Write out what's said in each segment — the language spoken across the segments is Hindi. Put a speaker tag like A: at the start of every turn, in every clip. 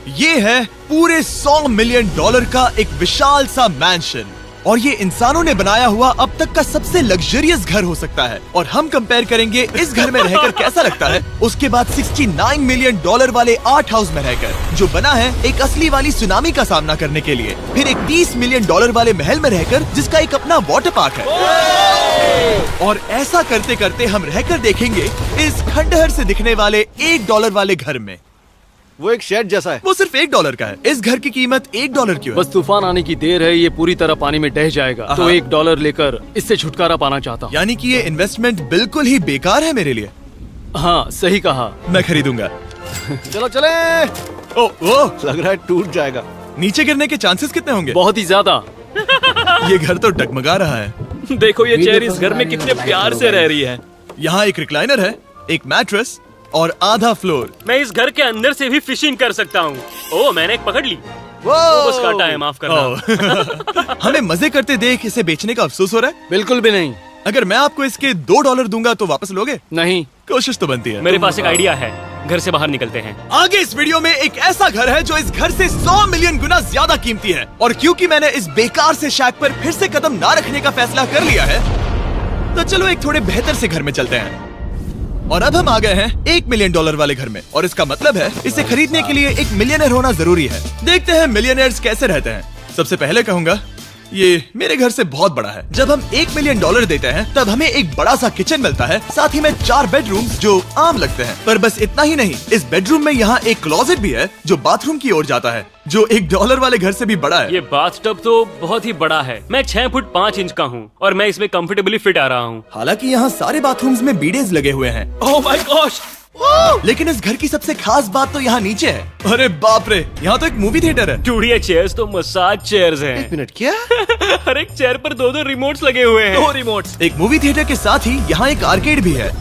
A: ये है पूरे $100 मिलियन का एक विशाल सा मैंशन, और ये इंसानों ने बनाया हुआ अब तक का सबसे लग्जरियस घर हो सकता है। और हम कंपेयर करेंगे इस घर में रहकर कैसा लगता है उसके बाद $69 मिलियन वाले आर्ट हाउस में रहकर, जो बना है एक असली वाली सुनामी का सामना करने के लिए। फिर एक $30 मिलियन वाले महल में रहकर जिसका एक अपना वाटर पार्क है। और ऐसा करते करते हम रहकर देखेंगे इस खंडहर से दिखने वाले $1 वाले घर में।
B: वो एक शेड जैसा है।
A: वो सिर्फ $1 का है। इस घर की कीमत $1 क्यों है?
C: बस तूफान आने की देर है, ये पूरी तरह पानी में ढह जाएगा, तो $1 लेकर इससे छुटकारा पाना चाहता हूँ।
A: यानी कि ये इन्वेस्टमेंट बिल्कुल ही बेकार है मेरे लिए।
C: हाँ सही कहा,
A: मैं खरीदूंगा।
B: चलो चले।
A: ओ,
B: लग रहा है टूट जाएगा।
A: नीचे गिरने के चांसेस कितने होंगे?
C: बहुत ही ज्यादा।
A: ये घर तो डगमगा रहा है।
D: देखो ये चेयर इस घर में कितने प्यार से रह रही है।
A: यहाँ एक रिक्लाइनर है, एक मैट्रेस और आधा फ्लोर।
D: मैं इस घर के अंदर से भी फिशिंग कर सकता हूँ। ओह मैंने एक पकड़ ली। वो बस काटा है, माफ करना।
A: हमें मजे करते देख इसे बेचने का अफसोस हो रहा है?
C: बिल्कुल भी नहीं।
A: अगर मैं आपको इसके $2 दूंगा तो वापस लोगे?
C: नहीं।
A: कोशिश तो बनती है।
D: मेरे पास एक आइडिया है, घर से बाहर निकलते हैं।
A: आगे इस वीडियो में एक ऐसा घर है जो इस घर से 100 मिलियन गुना ज्यादा कीमती है। और क्योंकि मैंने इस बेकार से शैक पर फिर से कदम ना रखने का फैसला कर लिया है, तो चलो एक थोड़े बेहतर से घर में चलते हैं। और अब हम आ गए हैं $1 मिलियन वाले घर में, और इसका मतलब है इसे खरीदने के लिए एक मिलियनर होना जरूरी है। देखते हैं मिलियनर्स कैसे रहते हैं। सबसे पहले कहूंगा ये मेरे घर से बहुत बड़ा है। जब हम $1 मिलियन देते हैं तब हमें एक बड़ा सा किचन मिलता है, साथ ही में 4 बेडरूम्स जो आम लगते हैं। पर बस इतना ही नहीं, इस बेडरूम में यहाँ एक क्लोजेट भी है जो बाथरूम की ओर जाता है, जो $1 वाले घर से भी बड़ा है।
D: ये बाथटब तो बहुत ही बड़ा है। मैं 6 फुट 5 इंच का हूँ और मैं इसमें कंफर्टेबली फिट आ रहा हूँ।
A: हालांकि यहाँ सारे बाथरूम्स में बीडेज लगे हुए हैं।
D: Oh my gosh!
A: लेकिन इस घर की सबसे खास बात तो यहाँ नीचे है। अरे बाप रे, यहाँ तो एक मूवी थिएटर है।
D: टूडिया चेयर्स तो मसाज चेयर्स हैं।
B: 1 मिनट, क्या?
D: हर एक चेयर पर 2 रिमोट्स लगे हुए हैं। 2 रिमोट्स।
A: एक मूवी थिएटर के साथ ही यहाँ एक आर्केड भी है।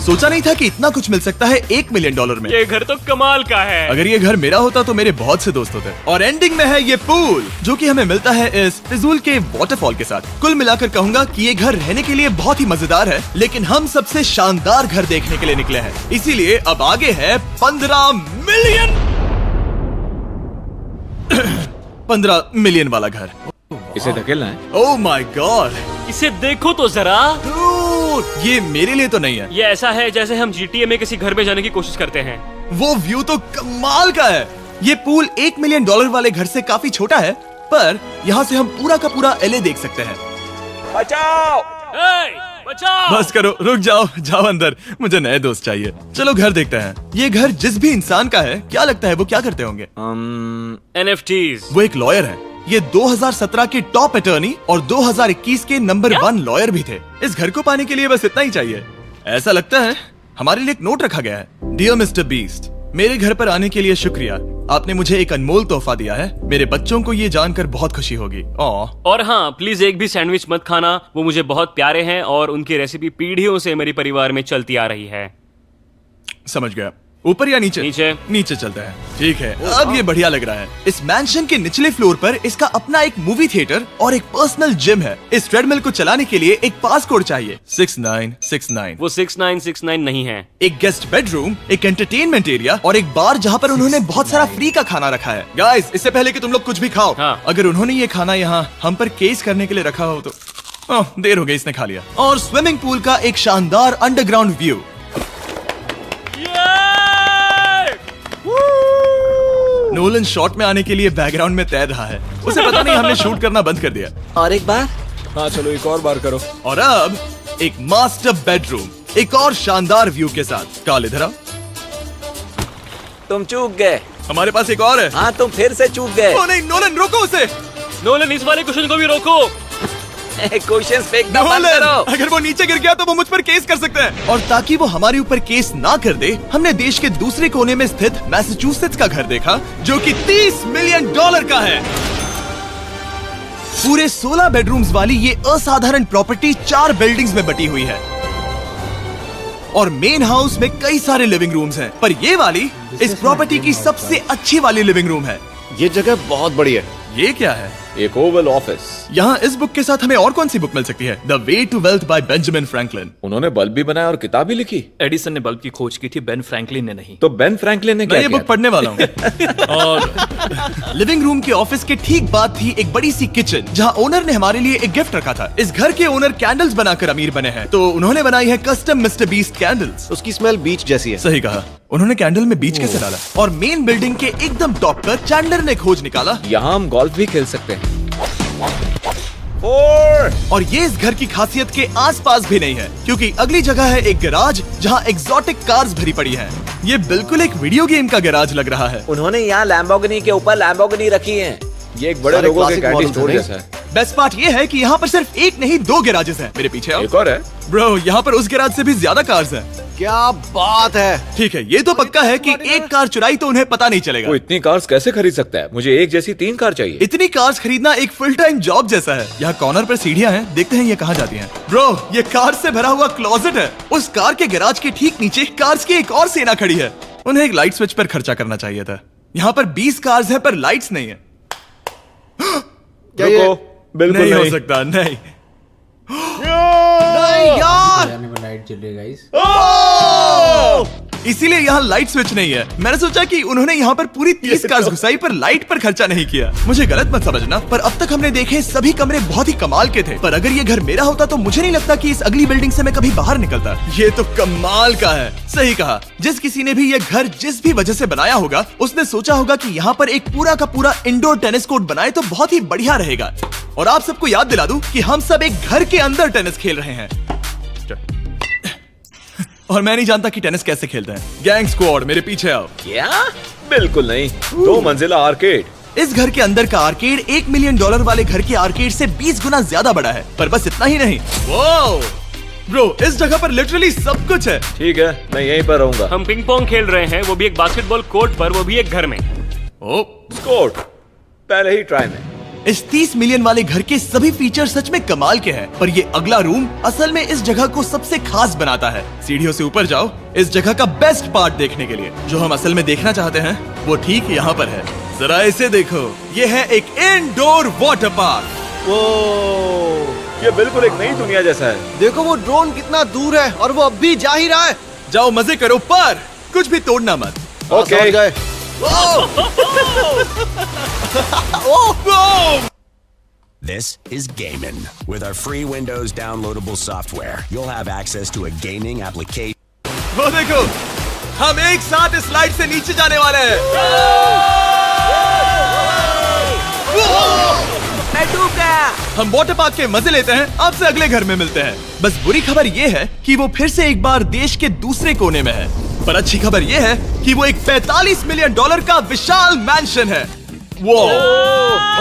A: सोचा नहीं था कि इतना कुछ मिल सकता है $1 मिलियन में।
D: ये घर तो कमाल का है।
A: अगर ये घर मेरा होता तो मेरे बहुत से दोस्त होते। और एंडिंग में है ये पूल, जो कि हमें मिलता है इस फिजूल के वाटरफॉल के साथ। कुल मिलाकर कहूंगा कि ये घर रहने के लिए बहुत ही मजेदार है, लेकिन हम सबसे शानदार घर देखने के लिए निकले हैं, इसीलिए अब आगे है 15 मिलियन वाला घर।
B: इसे धकेलना है।
A: ओह माय गॉड,
D: इसे देखो तो जरा।
A: ये मेरे लिए तो नहीं है।
D: ये ऐसा है जैसे हम GTA में किसी घर में जाने की कोशिश करते हैं।
A: वो व्यू तो कमाल का है। ये पूल $1 मिलियन वाले घर से काफी छोटा है, पर यहाँ से हम पूरा का पूरा LA देख सकते हैं।
D: बचाओ! बचाओ!
A: बस करो, रुक जाओ, जाओ अंदर, मुझे नए दोस्त चाहिए। चलो घर देखते हैं। ये घर जिस भी इंसान का है, क्या लगता है वो क्या करते होंगे?
D: NFTs।
A: वो एक लॉयर है। ये 2017 के टॉप अटर्नी और 2021 के नंबर 1 लॉयर भी थे। इस घर को पाने के लिए बस इतना ही चाहिए। ऐसा लगता है हमारे लिए एक नोट रखा गया है। डियर मिस्टर बीस्ट, मेरे घर पर आने के लिए शुक्रिया। आपने मुझे एक अनमोल तोहफा दिया है। मेरे बच्चों को ये जानकर बहुत खुशी होगी।
D: और हाँ, प्लीज एक भी सैंडविच मत खाना, वो मुझे बहुत प्यारे हैं और उनकी रेसिपी पीढ़ियों से मेरे परिवार में चलती आ रही है।
A: समझ गया। ऊपर या नीचे?
D: नीचे।
A: नीचे चलते हैं। ठीक है, अब ये बढ़िया लग रहा है। इस मैंशन के निचले फ्लोर पर इसका अपना एक मूवी थिएटर और एक पर्सनल जिम है। इस ट्रेडमिल को चलाने के लिए एक पास कोड चाहिए, 6969।
D: वो 6969 नहीं है।
A: एक गेस्ट बेडरूम, एक एंटरटेनमेंट एरिया और एक बार जहाँ पर उन्होंने बहुत सारा फ्री का खाना रखा है। गाइस, इससे पहले कि तुम लोग कुछ भी खाओ, अगर उन्होंने ये खाना यहाँ हम पर केस करने के लिए रखा हो तो देर हो गई, इसने खा लिया। और स्विमिंग पूल का एक शानदार अंडरग्राउंड व्यू। नोलन शॉट में आने के लिए बैकग्राउंड में तैर रहा है। उसे पता नहीं हमने शूट करना बंद कर दिया।
E: और एक बार?
B: हाँ चलो एक और बार करो।
A: और अब एक मास्टर बेडरूम, एक और शानदार व्यू के साथ। काल इधर आओ।
E: तुम चूक गए।
A: हमारे पास एक और है।
E: हाँ तुम फिर से चूक गए।
A: ओ नहीं, नोलन रोको उसे।
D: नोलन, इस वाले क्वेश्चन को भी रोको।
E: क्वेश्चन फेंकना बंद करो।
A: अगर वो नीचे गिर गया तो वो मुझ पर केस कर सकते हैं। और ताकि वो हमारे ऊपर केस ना कर दे, हमने देश के दूसरे कोने में स्थित मैसाचुसेट्स का घर देखा, जो कि $30 मिलियन का है। पूरे 16 बेडरूम्स वाली ये असाधारण प्रॉपर्टी 4 बिल्डिंग्स में बटी हुई है। और मेन हाउस में कई सारे लिविंग रूम्स हैं, पर ये वाली इस प्रॉपर्टी की सबसे अच्छी वाली लिविंग रूम है।
B: ये जगह बहुत बड़ी है।
A: ये क्या है?
B: एक ओवल ऑफिस।
A: यहाँ इस बुक के साथ हमें और कौन सी बुक मिल सकती है? The way to wealth by Benjamin Franklin.
B: उन्होंने बल्ब भी बनाया और किताब भी लिखी।
F: एडिसन ने बल्ब की खोज की थी, बेन फ्रैंकलिन ने नहीं।
B: तो बेन फ्रैंकलिन ने
A: मैं
B: क्या
A: ये
B: किया?
A: बुक पढ़ने वाला हूँ। और लिविंग रूम के ऑफिस के ठीक बाद थी एक बड़ी सी किचन, जहाँ ओनर ने हमारे लिए एक गिफ्ट रखा था। इस घर के ओनर कैंडल्स बनाकर अमीर बने हैं, तो उन्होंने बनाई है कस्टम मिस्टर बीस्ट कैंडल्स।
G: उसकी स्मेल बीच जैसी है।
A: सही कहा। उन्होंने कैंडल में बीच कैसे डाला? और मेन बिल्डिंग के एकदम टॉप पर चैंडलर ने खोज निकाला।
B: यहाँ हम गोल्फ भी खेल सकते हैं। 4
A: और ये इस घर की खासियत के आसपास भी नहीं है, क्योंकि अगली जगह है एक गैराज जहाँ एग्जॉटिक कार्स भरी पड़ी हैं। ये बिल्कुल एक वीडियो गेम का गैराज लग रहा है।
E: उन्होंने यहाँ लैम्बोर्गिनी के ऊपर लैम्बोर्गिनी रखी है।
B: ये एक बड़े
G: सारे
B: लोगों के
G: classic
B: कैंडी
G: models
B: स्टोर
G: हैं,
B: जैसा है।
A: बेस्ट पार्ट ये है कि यहाँ पर सिर्फ एक नहीं 2 गैराजेस हैं। मेरे पीछे आओ।
B: एक और है।
A: ब्रो, यहाँ पर उस गैराज से भी ज्यादा कार्स हैं।
G: क्या बात है।
A: ठीक है, ये तो पक्का है कि एक कार चुराई तो उन्हें पता नहीं चलेगा।
B: वो इतनी कार्स कैसे खरीद सकता है? मुझे एक जैसी 3 कार चाहिए।
A: इतनी कार्स खरीदना एक फुल टाइम जॉब जैसा है। यहाँ कॉर्नर पर सीढ़ियाँ हैं, देखते हैं ये कहाँ जाती हैं। ब्रो, ये कार से भरा हुआ क्लोजेट है। उस कार के गैराज के ठीक नीचे कार्स की एक और सेना खड़ी है। उन्हें एक लाइट स्विच पर खर्चा करना चाहिए था। यहाँ पर 20 कार्स है पर लाइट्स नहीं है।
G: क्या ये
B: रुको, बिल्कुल
A: नहीं हो
B: नहीं।
A: सकता, नहीं।
G: यार
H: लाइट चल रही है गाइस।
A: इसीलिए यहाँ लाइट स्विच नहीं है। मैंने सोचा कि उन्होंने यहाँ पर पूरी 30 कार्स घुसाई पर लाइट पर खर्चा नहीं किया। मुझे गलत मत समझना, पर अब तक हमने देखे सभी कमरे बहुत ही कमाल के थे। पर अगर ये घर मेरा होता तो मुझे नहीं लगता कि इस अगली बिल्डिंग से मैं कभी बाहर निकलता। ये तो कमाल का है। सही कहा। जिस किसी ने भी ये घर जिस भी वजह से बनाया होगा, उसने सोचा होगा कि यहाँ पर एक पूरा का पूरा इंडोर टेनिस कोर्ट बनाए तो बहुत ही बढ़िया रहेगा। और आप सबको याद दिला दूं कि हम सब एक घर के अंदर टेनिस खेल रहे हैं। और मैं नहीं जानता कि टेनिस कैसे खेलते हैं। गैंग स्क्वाड, मेरे पीछे आओ।
E: क्या?
B: बिल्कुल नहीं। 2 मंजिला आर्केड।
A: इस घर के अंदर का आर्केड $1 मिलियन वाले घर के आर्केड से 20 गुना ज्यादा बड़ा है। पर बस इतना ही नहीं। वाओ ब्रो, इस जगह पर लिटरली सब कुछ है।
B: ठीक है, मैं यहीं पर रहूंगा।
D: हम पिंग पोंग खेल रहे हैं, वो भी एक बास्केटबॉल कोर्ट पर, वो भी एक घर में।
A: ओ,
B: स्कोर पहले ही ट्राई में।
A: इस 30 मिलियन वाले घर के सभी फीचर सच में कमाल के हैं, पर ये अगला रूम असल में इस जगह को सबसे खास बनाता है। सीढ़ियों से ऊपर जाओ इस जगह का बेस्ट पार्ट देखने के लिए। जो हम असल में देखना चाहते हैं वो ठीक यहाँ पर है। जरा इसे देखो, ये है एक इंडोर वाटर पार्क।
G: वो
B: ये बिल्कुल एक नई दुनिया जैसा है।
G: देखो वो ड्रोन कितना दूर है और वो अब भी जा ही रहा है।
A: जाओ मजे करो, पर कुछ भी तोड़ना मत।
B: ओके।
G: समझ गए।
I: This is Gaimin. With our free Windows downloadable software, you'll have access to a gaming application.
A: वो देखो, हम एक साथ इस स्लाइड से नीचे जाने वाले हैं।
E: मैं डूब गया।
A: हम वाटर पार्क के मजे लेते हैं। आपसे अगले घर में मिलते हैं। बस बुरी खबर ये है कि वो फिर से एक बार देश के दूसरे कोने में है। पर अच्छी खबर ये है कि वो एक $45 मिलियन का विशाल मैंशन है। वो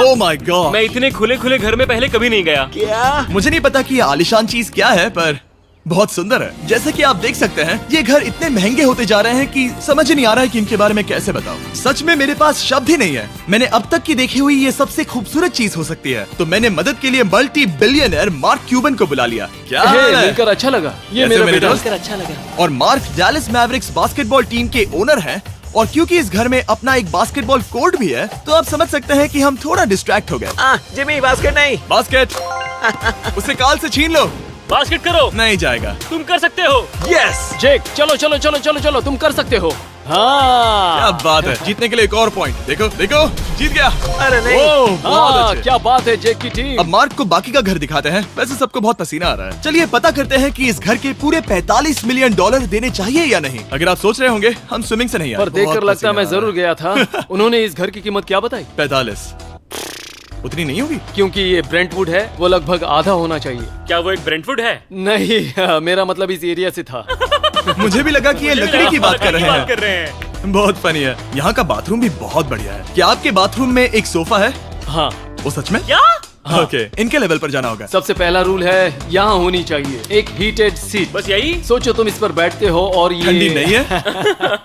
A: ओह माय गॉड।
D: मैं इतने खुले खुले घर में पहले कभी नहीं गया।
E: क्या?
A: मुझे नहीं पता कि ये आलीशान चीज क्या है, पर बहुत सुंदर है। जैसे कि आप देख सकते हैं, ये घर इतने महंगे होते जा रहे हैं कि समझ नहीं आ रहा है कि इनके बारे में कैसे बताऊं। सच में मेरे पास शब्द ही नहीं है। मैंने अब तक की देखी हुई ये सबसे खूबसूरत चीज हो सकती है। तो मैंने मदद के लिए मल्टी बिलियनर मार्क क्यूबन को बुला लिया। क्या
C: हे,
A: हाल है?
C: मिलकर अच्छा लगा। ये
A: कैसे
C: मेरा
A: मेरे
C: बेटा।
A: दोस्त?
E: अच्छा लगा।
A: और mark Dallas Mavericks basketball team के ओनर हैं। और क्योंकि इस घर में अपना एक बास्केटबॉल कोर्ट भी है, तो आप समझ सकते हैं कि हम थोड़ा डिस्ट्रैक्ट हो गए।
E: जिमी बास्केट नहीं।
A: बास्केट उसे काल से छीन लो।
D: बास्केट करो।
A: नहीं जाएगा।
D: तुम कर सकते हो।
A: यस,
C: जेक, चलो चलो चलो चलो चलो, तुम कर सकते हो।
A: क्या
C: हाँ
A: बात है। जीतने के लिए एक और पॉइंट। देखो देखो, जीत गया।
E: अरे नहीं।
A: ओह, बहुत
C: हाँ,
A: अच्छे।
C: क्या बात है जेक की टीम।
A: अब मार्क को बाकी का घर दिखाते हैं। वैसे सबको बहुत पसीना आ रहा है। चलिए पता करते हैं कि इस घर के पूरे $45 मिलियन देने चाहिए या नहीं। अगर आप सोच रहे होंगे हम स्विमिंग से नहीं आए,
C: पर देखकर
A: बहुत
C: लगता
A: पसीना
C: मैं
A: आ रहा
C: जरूर गया था। उन्होंने इस घर की कीमत क्या बताई?
A: है। 45 उतनी नहीं होगी।
C: क्योंकि ये ब्रेंटवुड है, वो लगभग आधा होना चाहिए।
D: क्या वो एक ब्रेंटफुड है?
C: नहीं, मेरा मतलब इस एरिया से था।
A: मुझे भी लगा कि ये लकड़ी की बात कर रहे
D: कर
A: हैं।
D: रहे हैं।
A: बहुत फनी है। यहाँ का बाथरूम भी बहुत बढ़िया है। क्या आपके बाथरूम में एक सोफा है?
C: हाँ,
A: वो सच में?
D: क्या?
A: ओके, इनके लेवल पर जाना होगा।
C: सबसे पहला रूल है यहाँ होनी चाहिए एक हीटेड सीट।
D: बस यही?
C: सोचो तुम इस पर बैठते हो और ये
A: ठंडी नहीं है।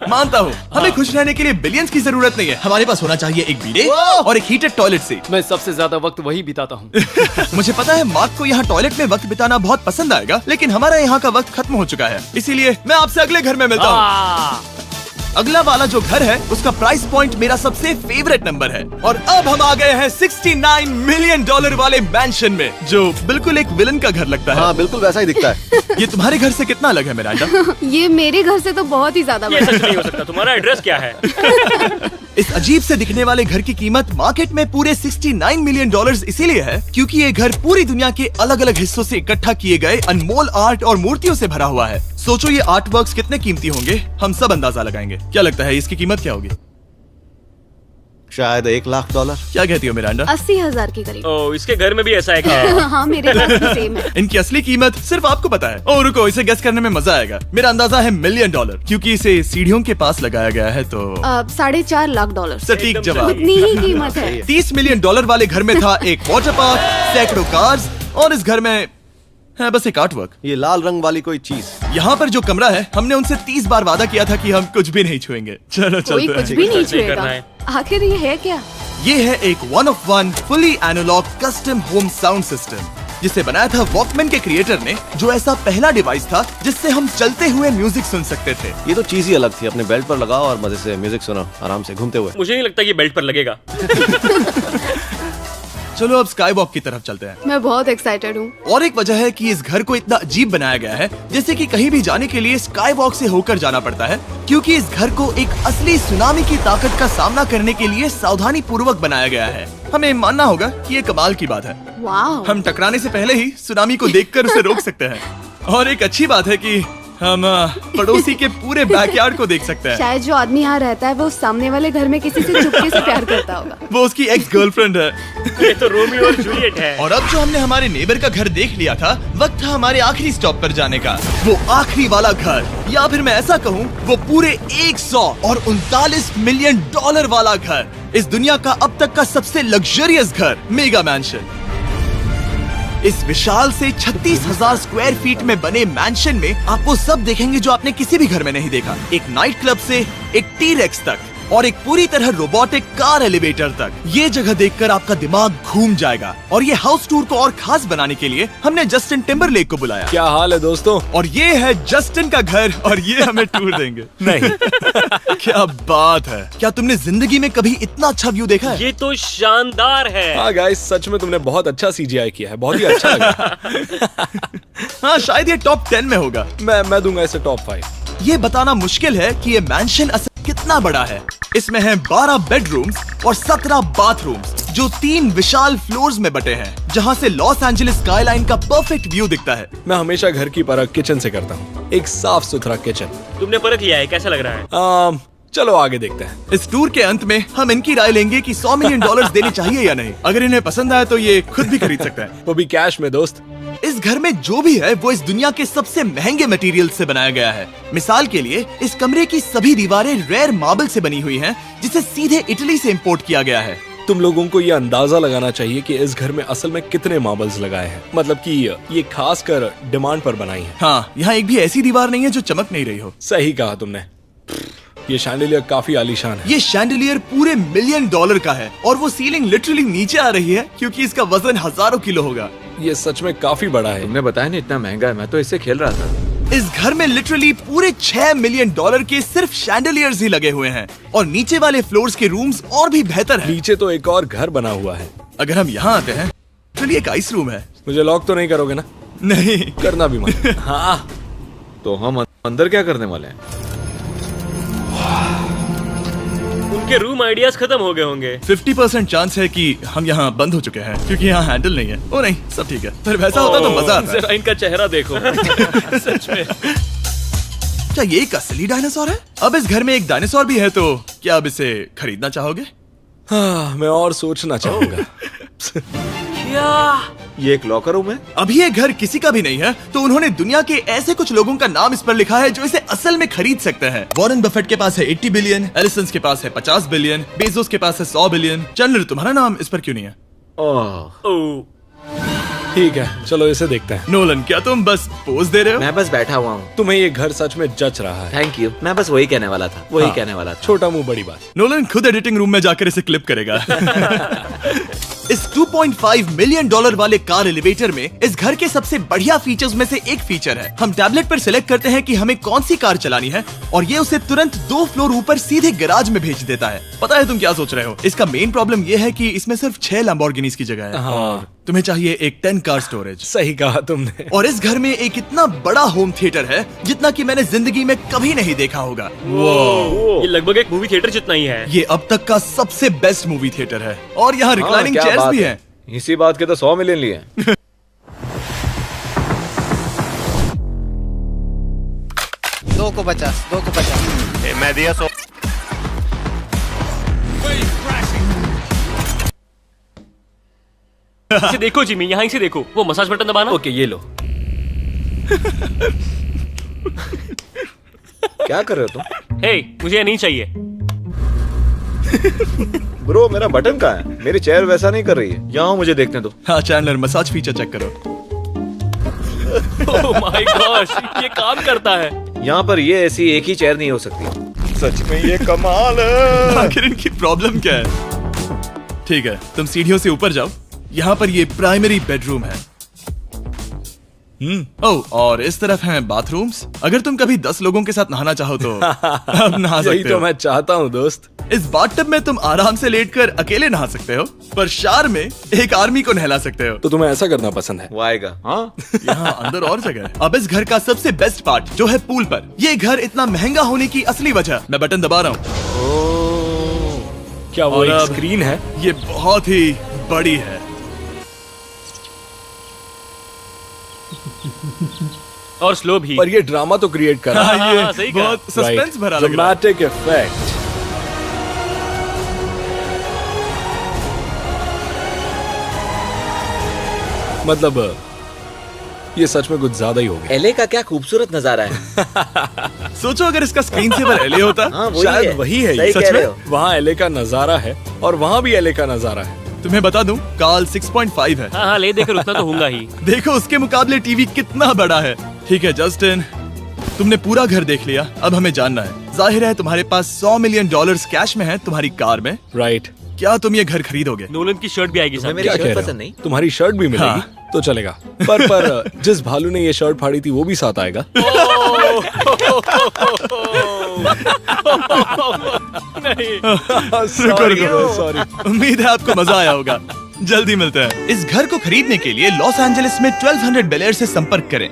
A: मानता हूँ, हमें खुश रहने के लिए बिलियंस की जरूरत नहीं है। हमारे पास होना चाहिए एक बीडे और एक हीटेड टॉयलेट सीट।
C: मैं सबसे ज्यादा वक्त वही बिताता हूँ।
A: मुझे पता है मार्क को यहाँ टॉयलेट में वक्त बिताना बहुत पसंद आएगा, लेकिन हमारा यहाँ का वक्त खत्म हो चुका है। इसीलिए मैं आपसे अगले घर में मिलता हूँ। अगला वाला जो घर है उसका प्राइस पॉइंट मेरा सबसे फेवरेट नंबर है। और अब हम आ गए हैं $69 मिलियन वाले मैंशन में, जो बिल्कुल एक विलन का घर लगता है।
G: हाँ बिल्कुल वैसा ही दिखता है।
A: ये तुम्हारे घर से कितना अलग है मिरांडा?
H: ये मेरे घर से तो बहुत ही ज्यादा
D: ये
H: बड़ा
D: सच नहीं हो सकता। तुम्हारा एड्रेस क्या है?
A: इस अजीब से दिखने वाले घर की कीमत मार्केट में पूरे $69 मिलियन इसीलिए है क्योंकि ये घर पूरी दुनिया के अलग अलग हिस्सों से इकट्ठा किए गए अनमोल आर्ट और मूर्तियों से भरा हुआ है। सोचो ये आर्ट वर्क्स कितने कीमती होंगे, हम सब अंदाजा लगाएंगे। क्या लगता है इसकी कीमत क्या होगी?
G: शायद $1 लाख।
A: क्या कहती हो मिरांडा?
H: 80,000 के करीब।
D: ओ, इसके घर में भी ऐसा है क्या?
H: हाँ मेरे घर भी सेम है।
A: इनकी असली कीमत सिर्फ आपको पता है। और रुको, इसे गेस करने में मजा आएगा। मेरा अंदाजा है $1 मिलियन क्योंकि इसे सीढ़ियों के पास लगाया गया है। तो
H: $4.5 लाख।
A: सटीक जवाब।
H: उतनी ही कीमत है।
A: $30 मिलियन वाले घर में था एक वाटर पार्क, सैकड़ों कार्स और इस घर में है बस एक आर्ट वर्क।
G: ये लाल रंग वाली कोई चीज।
A: यहाँ पर जो कमरा है, हमने उनसे 30 बार वादा किया था कि हम कुछ भी नहीं छुएंगे। चलो
H: कोई
A: चलते
H: कुछ
A: हैं।
H: भी नहीं
D: नहीं करना
H: छुएगा।
D: है।
H: आखिर ये है क्या?
A: ये है एक 1 of 1 fully analogue custom home sound system, जिसे बनाया था वॉकमैन के क्रिएटर ने, जो ऐसा पहला डिवाइस था जिससे हम चलते हुए म्यूजिक सुन सकते थे।
G: ये तो चीज ही अलग थी। अपने बेल्ट पर लगाओ और मजे से म्यूजिक सुनो आराम से घूमते हुए।
D: मुझे नहीं लगता कि बेल्ट पर लगेगा।
A: चलो अब स्काई वॉक की तरफ चलते हैं।
H: मैं बहुत एक्साइटेड हूँ।
A: और एक वजह है कि इस घर को इतना अजीब बनाया गया है, जैसे कि कहीं भी जाने के लिए स्काई वॉक से होकर जाना पड़ता है, क्योंकि इस घर को एक असली सुनामी की ताकत का सामना करने के लिए सावधानी पूर्वक बनाया गया है। हमें मानना होगा कि ये कमाल की बात है।
H: वाह।
A: हम टकराने से पहले ही सुनामी को देखकर उसे रोक सकते हैं। और एक अच्छी बात है कि हम पड़ोसी के पूरे बैकयार्ड को देख सकते हैं।
H: शायद जो आदमी यहाँ रहता है वो उस सामने वाले घर में किसी से चुपके से प्यार करता होगा।
A: वो उसकी एक्स गर्लफ्रेंड है।
D: ये तो रोमियो और जूलियट है।
A: और अब जो हमने हमारे नेबर का घर देख लिया था, वक्त था हमारे आखिरी स्टॉप पर जाने का। वो आखिरी वाला घर, या फिर मैं ऐसा कहूँ, वो पूरे 139 मिलियन वाला घर, इस दुनिया का अब तक का सबसे लग्जरियस घर, मेगा मैंशन। इस विशाल से 36,000 स्क्वायर फीट में बने मैंशन में आप वो सब देखेंगे जो आपने किसी भी घर में नहीं देखा। एक नाइट क्लब से एक टी-रेक्स तक और एक पूरी तरह रोबोटिक कार एलिवेटर तक। ये जगह देखकर आपका दिमाग घूम जाएगा। और ये हाउस टूर को और खास बनाने के लिए हमने जस्टिन टिम्बरलेक को बुलाया।
B: क्या हाल है दोस्तों?
A: और ये है जस्टिन का घर और ये हमें टूर देंगे।
B: नहीं।
A: क्या बात है! क्या तुमने जिंदगी में कभी इतना अच्छा व्यू देखा है?
D: ये तो शानदार है।
B: हाँ गाइस, सच में तुमने बहुत अच्छा CGI किया है। बहुत ही अच्छा लगा।
A: हाँ, शायद ये टॉप 10 में होगा।
B: मैं दूंगा इसे टॉप 5।
A: ये बताना मुश्किल है कि ये मैंशन असल कितना बड़ा है। इसमें हैं 12 बेडरूम्स और 17 बाथरूम्स, जो 3 विशाल फ्लोर्स में बटे हैं, जहां से लॉस एंजलिस स्काईलाइन का परफेक्ट व्यू दिखता है।
B: मैं हमेशा घर की परख किचन से करता हूँ। एक साफ सुथरा किचन।
D: तुमने परख लिया है, कैसा लग रहा है?
B: चलो आगे देखते हैं।
A: इस टूर के अंत में हम इनकी राय लेंगे कि $100 मिलियन देने चाहिए या नहीं। अगर इन्हें पसंद आए तो ये खुद भी खरीद सकते हैं।
B: वो भी कैश में दोस्त।
A: इस घर में जो भी है वो इस दुनिया के सबसे महंगे मटेरियल से बनाया गया है। मिसाल के लिए इस कमरे की सभी दीवारें रेयर मार्बल से बनी हुई हैं, जिसे सीधे इटली से इंपोर्ट किया गया है।
B: तुम लोगों को ये अंदाजा लगाना चाहिए कि इस घर में असल में कितने मार्बल्स लगाए हैं। मतलब कि ये खास कर डिमांड पर बनाई है।
A: हाँ, यहाँ एक भी ऐसी दीवार नहीं है जो चमक नहीं रही हो।
B: सही कहा तुमने। ये शैंडिलियर काफी आलीशान है।
A: ये शैंडिलियर पूरे $1 मिलियन का है और वो सीलिंग लिटरली नीचे आ रही है क्योंकि इसका वजन हजारों किलो होगा।
B: ये सच में काफी बड़ा है।
E: तुमने बताया ना इतना महंगा है, मैं तो इससे खेल रहा था।
A: इस घर में लिटरली पूरे $6 मिलियन के सिर्फ शैंडिलियर्स ही लगे हुए हैं और नीचे वाले फ्लोर्स के रूम्स और भी बेहतर हैं।
B: नीचे तो एक और घर बना हुआ है।
A: अगर हम यहाँ आते हैं, चलिए एक आइस रूम है।
B: मुझे लॉक तो नहीं करोगे ना?
A: नहीं
B: करना भी मत।
E: हाँ, तो हम अंदर क्या करने वाले हैं?
D: उनके रूम आइडियाज खत्म हो गए होंगे।
A: 50% चांस है कि हम यहाँ बंद हो चुके हैं क्योंकि यहाँ हैंडल नहीं है। ओ नहीं, सब ठीक है। पर वैसा होता तो मजा आता।
F: जरा इनका चेहरा देखो। सच में।
A: क्या ये एक असली डायनासोर है? अब इस घर में एक डायनासोर भी है, तो क्या अब इसे खरीदना चाहोगे?
B: हाँ, मैं और सोचना चाहूंगा।
E: ये एक लॉकर रूम है?
A: अभी ये घर किसी का भी नहीं है, तो उन्होंने दुनिया के ऐसे कुछ लोगों का नाम इस पर लिखा है जो इसे असल में खरीद सकते हैं। वॉरेन बफेट के पास है 80 बिलियन, एलिसन के पास है 50 बिलियन, बेजोस के पास है 100 बिलियन। चंद्र, तुम्हारा नाम इस पर क्यों नहीं है?
E: ओह,
B: ठीक है, चलो इसे देखते हैं।
A: नोलन, क्या तुम बस पोज दे रहे हो?
E: मैं बस बैठा हुआ हूँ।
B: तुम्हें ये घर सच में जच रहा है।
E: Thank you. मैं बस वही कहने वाला था। वही
B: हाँ,
E: कहने वाला था।
B: छोटा मुंह बड़ी बात।
A: नोलन खुद एडिटिंग रूम में जाकर इसे क्लिप करेगा। इस $2.5 मिलियन वाले कार एलिवेटर में इस घर के सबसे बढ़िया फीचर्स में से एक फीचर है। हम टैबलेट पर सिलेक्ट करते हैं कि हमें कौन सी कार चलानी है और ये उसे तुरंत 2 फ्लोर ऊपर सीधे गैराज में भेज देता है। पता है तुम क्या सोच रहे हो? इसका मेन प्रॉब्लम ये है कि इसमें सिर्फ 6 लैम्बोर्गिनीज की जगह है।
B: हाँ।
A: तुम्हें चाहिए एक 10 कार स्टोरेज।
B: सही कहा तुमने।
A: और इस घर में एक इतना बड़ा होम थिएटर है जितना कि मैंने जिंदगी में कभी नहीं देखा होगा।
D: ये लगभग एक मूवी थिएटर जितना ही है।
A: ये अब तक का सबसे बेस्ट मूवी थिएटर है और यहाँ रिक्लाइनिंग
E: क्या
A: चेयर्स
E: बात
A: भी
E: है।
A: हैं।
E: इसी बात के तो 100 मिलियन लिए हैं।
J: दो को 50
G: मैं दिया 100।
D: इसे देखो जिमी, यहाँ इसे देखो, वो मसाज बटन दबाना।
C: ओके, ये लो।
E: क्या कर रहे हो तुम?
D: हे, मुझे ये नहीं चाहिए।
E: ब्रो मेरा बटन कहाँ है? मेरी चेयर वैसा नहीं कर रही है। यहाँ मुझे देखने दो।
A: हाँ चैंडलर, मसाज फीचर चेक करो।
D: ओह माय गॉश, ये काम करता है।
E: यहाँ पर ये ऐसी एक ही चेयर नहीं हो सकती। सच में ये कमाल है।
A: आखिर इनकी प्रॉब्लम क्या है? ठीक है, तुम सीढ़ियों से ऊपर जाओ। यहाँ पर ये प्राइमरी बेडरूम है। ओह, और इस तरफ हैं बाथरूम्स। अगर तुम कभी 10 लोगों के साथ नहाना चाहो तो अब नहा
B: यही
A: सकते
B: तो
A: हो।
B: मैं चाहता हूँ दोस्त।
A: इस बाथटब में तुम आराम से लेटकर अकेले नहा सकते हो, पर शार में एक आर्मी को नहला सकते हो।
B: तो तुम्हें ऐसा करना पसंद है?
E: वो आएगा। हाँ
A: यहाँ अंदर और जगह है। अब इस घर का सबसे बेस्ट पार्ट जो है पूल पर। ये घर इतना महंगा होने की असली वजह, मैं बटन दबा रहा हूँ।
B: क्या वो
A: और
B: एक
A: अब
B: स्क्रीन है?
A: ये बहुत ही बड़ी है।
D: और स्लो भी।
B: पर ये ड्रामा तो क्रिएट कर रहा है।
A: हाँ, ये
D: सही कहा।
A: बहुत सस्पेंस भरा लग रहा है।
B: Dramatic effect. मतलब ये सच में कुछ ज्यादा ही हो गया।
E: एलए का क्या खूबसूरत नजारा है।
A: सोचो अगर इसका स्क्रीन सेवर एलए होता।
E: हाँ, वही
B: शायद
E: है।
B: वही है।
E: सही
B: ये
E: कह
B: सच
E: रहे
B: में
E: हो।
B: वहाँ एलए का नजारा है और वहाँ भी एलए का नजारा है।
A: तुम्हें बता दूं, काल 6.5 है।
D: हाँ हाँ, ले देकर उतना तो होगा ही।
A: देखो उसके मुकाबले टीवी कितना बड़ा है। ठीक है जस्टिन, तुमने पूरा घर देख लिया, अब हमें जानना है। जाहिर है तुम्हारे पास $100 मिलियन कैश में है तुम्हारी कार में।
B: राइट।
A: क्या तुम ये घर खरीदोगे?
D: नोलन की शर्ट भी आएगी साथ।
E: मेरी
B: क्या कह
E: शर्ट
B: रहे
E: पसंद
B: हो?
E: नहीं।
B: तुम्हारी शर्ट भी मिलेगी?
A: हाँ।
B: तो चलेगा। पर जिस भालू ने ये शर्ट फाड़ी थी वो भी साथ आएगा।
A: सॉरी। उम्मीद है आपको मजा आया होगा। जल्दी मिलते हैं। इस घर को खरीदने के लिए लॉस एंजलिस में 1200 बेल एयर से संपर्क करें।